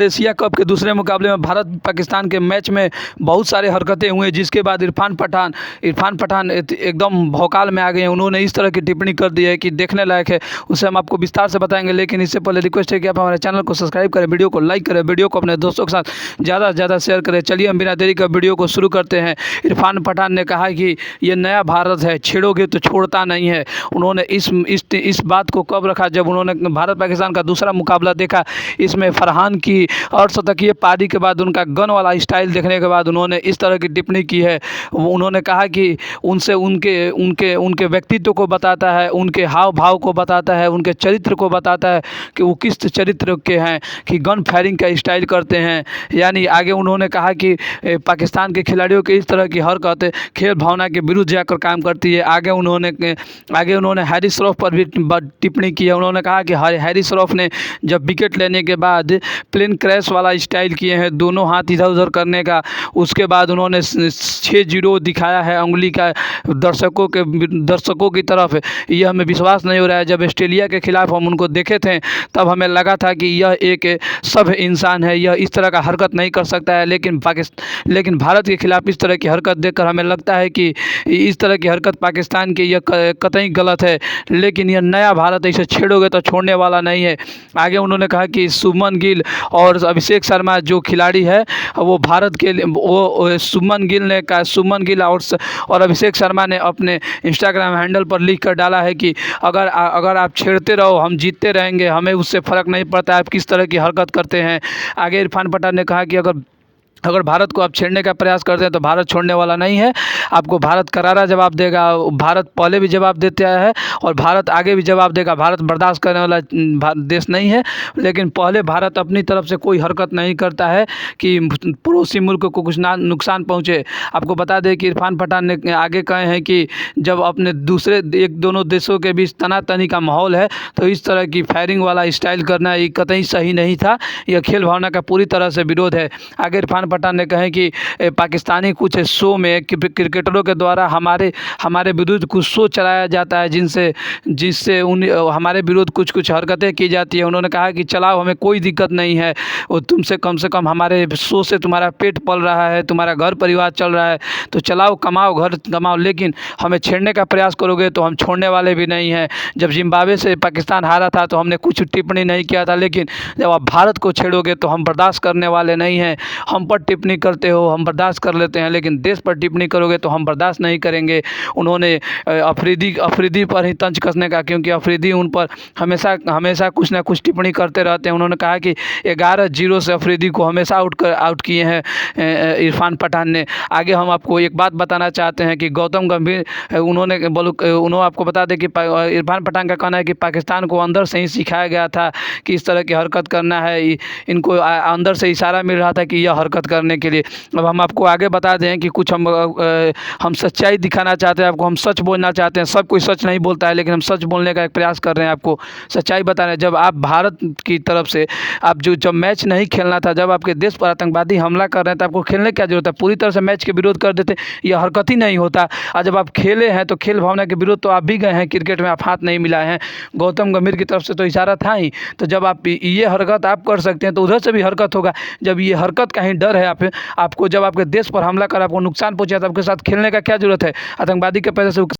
Asia cup के दूसरे मुकाबले में भारत पाकिस्तान के मैच में बहुत सारे हरकतें हुए, जिसके बाद इरफान पठान एकदम भौकाल में आ गए हैं। उन्होंने इस तरह की टिप्पणी कर दी है कि देखने लायक है। उसे हम आपको विस्तार से बताएंगे, लेकिन इससे पहले रिक्वेस्ट है कि आप हमारे चैनल को सब्सक्राइब करें, वीडियो को लाइक करें, वीडियो को अपने दोस्तों के साथ ज़्यादा से ज़्यादा शेयर करें। चलिए हम बिना देरी का वीडियो को शुरू करते हैं। इरफान पठान ने कहा कि ये नया भारत है, छेड़ोगे तो छोड़ता नहीं है। उन्होंने इस बात को कब रखा, जब उन्होंने भारत पाकिस्तान का दूसरा मुकाबला देखा। इसमें फरहान की अर्धशतकीय पारी के बाद उनका गन वाला स्टाइल देखने के बाद उन्होंने इस तरह की टिप्पणी की है। उन्होंने कहा कि उनसे उनके उनके उनके व्यक्तित्व को बताता है, उनके हाव भाव को बताता है, उनके चरित्र को बताता है कि वो किस चरित्र के हैं कि गन फायरिंग का स्टाइल करते हैं। यानी आगे उन्होंने कहा कि पाकिस्तान के खिलाड़ियों की इस तरह की हरकत खेल भावना के विरुद्ध जाकर काम करती है। आगे उन्होंने हैरिस श्रॉफ पर भी टिप्पणी की है। उन्होंने कहा कि हैरिस श्रॉफ ने जब विकेट लेने के बाद प्लेन क्रैश वाला स्टाइल किए हैं, दोनों हाथ इधर उधर करने का। उसके बाद उन्होंने 6-0 दिखाया है उंगली का दर्शकों की तरफ। यह हमें विश्वास नहीं हो रहा है। जब ऑस्ट्रेलिया के खिलाफ हम उनको देखे थे तब हमें लगा था कि यह एक सभ्य इंसान है, यह इस तरह का हरकत नहीं कर सकता है। लेकिन भारत के खिलाफ इस तरह की हरकत देखकर हमें लगता है कि इस तरह की हरकत पाकिस्तान की यह कतई गलत है। लेकिन यह नया भारत है, इसे छेड़ोगे तो छोड़ने वाला नहीं है। आगे उन्होंने कहा कि शुभमन गिल और अभिषेक शर्मा जो खिलाड़ी है वो भारत के वो शुभमन गिल और अभिषेक शर्मा ने अपने इंस्टाग्राम हैंडल पर लिख कर डाला है कि अगर आप छेड़ते रहो हम जीतते रहेंगे, हमें उससे फ़र्क नहीं पड़ता आप किस तरह की हरकत करते हैं। आगे इरफान पठान ने कहा कि अगर भारत को आप छेड़ने का प्रयास करते हैं तो भारत छोड़ने वाला नहीं है। आपको भारत करारा जवाब देगा। भारत पहले भी जवाब देते आया है और भारत आगे भी जवाब देगा। भारत बर्दाश्त करने वाला देश नहीं है। लेकिन पहले भारत अपनी तरफ से कोई हरकत नहीं करता है कि पड़ोसी मुल्क को कुछ नुकसान पहुँचे। आपको बता दें कि इरफान पठान ने आगे कहे हैं कि जब अपने दोनों देशों के बीच तनातनी का माहौल है तो इस तरह की फायरिंग वाला स्टाइल करना ये कतई सही नहीं था। यह खेल भावना का पूरी तरह से विरोध है। आगे इरफान पठान ने कहा कि पाकिस्तानी कुछ शो में क्रिकेटरों के द्वारा हमारे विरुद्ध कुछ शो चलाया जाता है जिससे हमारे विरुद्ध कुछ हरकतें की जाती है। उन्होंने कहा कि चलाओ, हमें कोई दिक्कत नहीं है, और तुमसे कम से कम हमारे शो से तुम्हारा पेट पल रहा है, तुम्हारा घर परिवार चल रहा है, तो चलाओ, कमाओ, घर कमाओ। लेकिन हमें छेड़ने का प्रयास करोगे तो हम छोड़ने वाले भी नहीं हैं। जब जिम्बाब्वे से पाकिस्तान हारा था तो हमने कुछ टिप्पणी नहीं किया था, लेकिन जब आप भारत को छेड़ोगे तो हम बर्दाश्त करने वाले नहीं हैं। हम पर टिप्पणी करते हो हम बर्दाश्त कर लेते हैं, लेकिन देश पर टिप्पणी करोगे तो हम बर्दाश्त नहीं करेंगे। उन्होंने अफरीदी पर ही तंज कसने का, क्योंकि अफरीदी उन पर हमेशा कुछ ना कुछ टिप्पणी करते रहते हैं। उन्होंने कहा कि 11-0 से अफरीदी को हमेशा आउट किए हैं इरफान पठान ने। आगे हम आपको एक बात बताना चाहते हैं कि गौतम गंभीर उन्होंने आपको बता दें कि इरफान पठान का कहना है कि पाकिस्तान को अंदर से ही सिखाया गया था कि इस तरह की हरकत करना है। इनको अंदर से इशारा मिल रहा था कि यह हरकत करने के लिए। अब हम आपको आगे बता दें कि कुछ हम सच्चाई दिखाना चाहते हैं आपको, हम सच बोलना चाहते हैं। सब कोई सच नहीं बोलता है, लेकिन हम सच बोलने का एक प्रयास कर रहे हैं, आपको सच्चाई बता रहे हैं। जब आप भारत की तरफ से आप जब मैच नहीं खेलना था, जब आपके देश पर आतंकवादी हमला कर रहे हैं तो आपको खेलने की क्या जरूरत है? पूरी तरह से मैच के विरोध कर देते, यह हरकत ही नहीं होता। और जब आप खेले हैं तो खेल भावना के विरोध तो आप भी गए हैं, क्रिकेट में आप हाथ नहीं मिलाए हैं। गौतम गंभीर की तरफ से तो इशारा था ही, तो जब आप ये हरकत आप कर सकते हैं तो उधर से भी हरकत होगा। जब ये हरकत का ही डर है आपको, जब आपके देश पर हमला कर आपको नुकसान पहुंचा तो आपके साथ खेलने का क्या जरूरत है? आतंकवादी के पैसे से